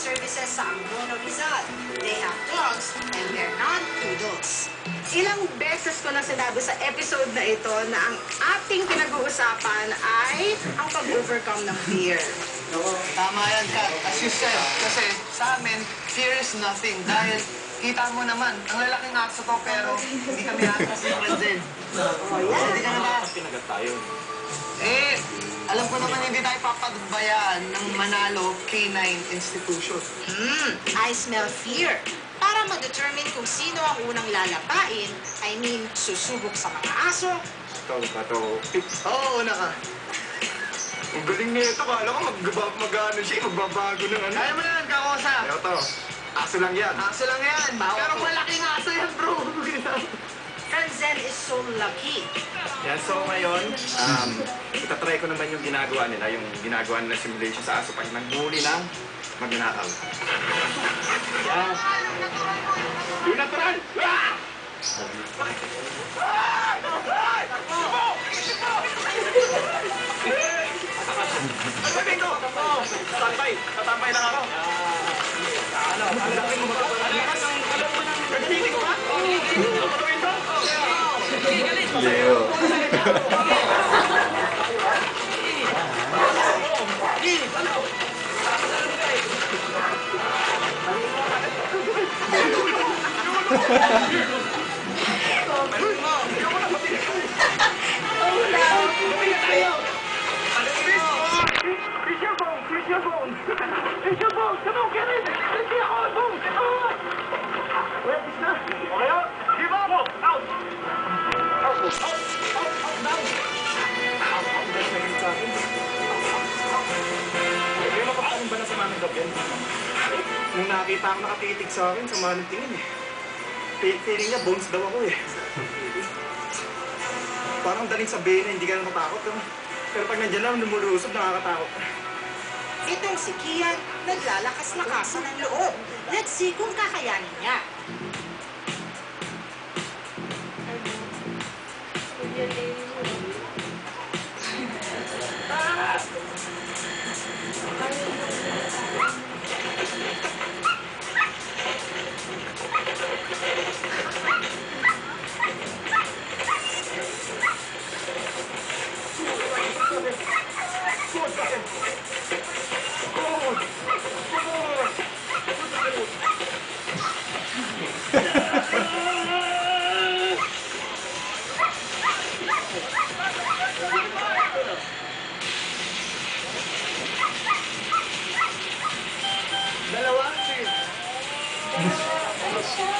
services sa Angono Rizal. They have dogs and they're not poodles. Ilang beses ko na sinabi sa episode na ito na ang ating pinag-uusapan ay ang pag-overcome ng fear. Tama yan, Kat. As you said, kasi sa amin, fear is nothing. Dahil kita mo naman, ang lalaking aso to, pero hindi kami atas ni Ranzel. Hindi ka naman. Pinagat tayo. Alam ko naman hindi tayo papabayaan ng Manalo Canine Institution. I smell fear. Para ma-determine kung sino ang unang lalapain, susubok sa mga aso. Oo, una ka. Ang galing nito, kala ko mag-ano siya, magbabago ng ano. Kaya mo na lang, Kakosa. Pero to, aso lang yan. Aso lang yan. Pero malaking aso yan, bro. Ranzel is so lucky. Yan, so ngayon, itatry ko naman yung ginagawa nila, yung ginagawa nila simulation sa aso pag naghuli ng magnanakaw. Yan. Yung natural! Ah! Tatambay! Tatambay lang ako! Ano? Ang laki mo ba? Ano mo ng pagdating ko ba? Leo. Nung nakita ko nakatitig sa akin, sama ng tingin eh. Feeling niya, bones daw ako eh. Parang daling sabihin na hindi ka na matakot. Pero pag nandiyan lang, lumulusob, nakakatakot. Itong si Kian, naglalakas-lakasan ng loob. Let's see kung kakayanin niya.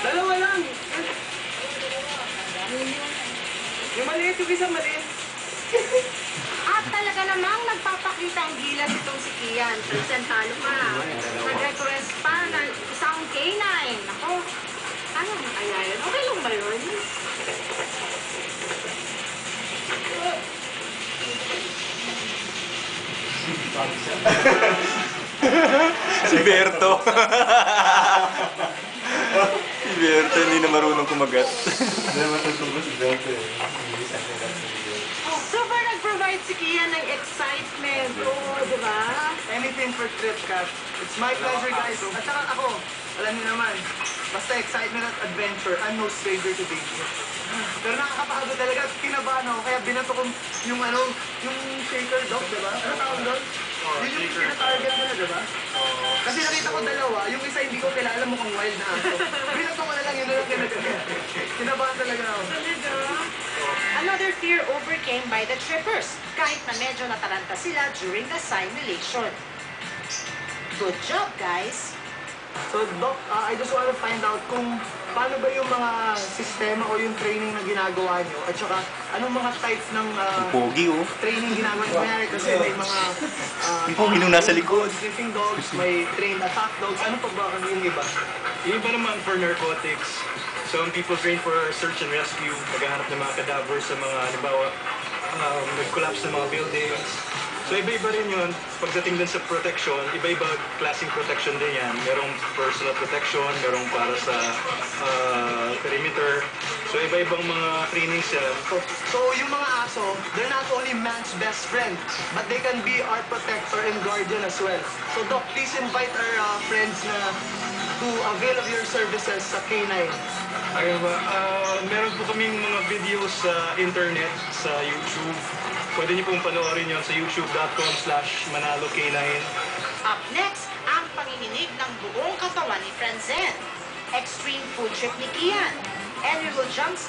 Dalawa lang. Yung maliit, yung isang maliit. At talaga namang nagpapakita ang gilas itong si Kian. Presentalo pa. Nag-request pa ng isang canine. Ako, ano kaya yun? Okay lang ba yun? Si Berto. Si Berto hindi na marunong kumagat. Hindi naman tutubos si Berto eh. Super nag-provide si Kian ng excitement. Oo, di ba? Anything for trip, Kat. It's my pleasure, guys. At saka ako, alam niyo naman, basta excitement at adventure, I'm no stranger to danger. Pero nakakapagod talaga, kinabahan ako, kaya binato ko yung yung shaker dog, di ba? Ano tawag doon? Yun yung pinatarget nila, di ba? Kasi nakita ko dalawa, yung isa hindi ko kilala, mukhang wild na aso. Binato ko na lang, yun na lang kinagaya. Kinabahan talaga ako. Talaga? Another fear overcame by the trippers, kahit na medyo nataranta sila during the simulation. Good job, guys! So, Doc, I just want to find out kung paano ba yung mga sistema o yung training na ginagawa nyo at saka anong mga types ng Pogi oh. training ginagawa nyo. Kanyari kasi may mga Yung pogi nung nasa likod. sniffing dogs, may trained attack dogs. Ano pa ba yung iba? Yung iba naman for narcotics. Some people train for search and rescue, naghahanap ng mga cadavers sa mga, halimbawa, nag-collapse ng mga buildings. So iba-iba rin yun. Pagdating din sa protection, iba-iba klaseng protection din yan. Merong personal protection, merong para sa perimeter. So iba-ibang mga trainings yan. So yung mga aso, they're not only man's best friend, but they can be our protector and guardian as well. So Doc, please invite our friends na to avail of your services sa K9. Ayun ba, meron po kaming mga videos sa internet, sa YouTube. Pwede niyo pong panoorin yon sa youtube.com/manalok9. Up next, ang panginginig ng buong katawan ni Franzen. Extreme food trip ni Kian. And we will jumpstart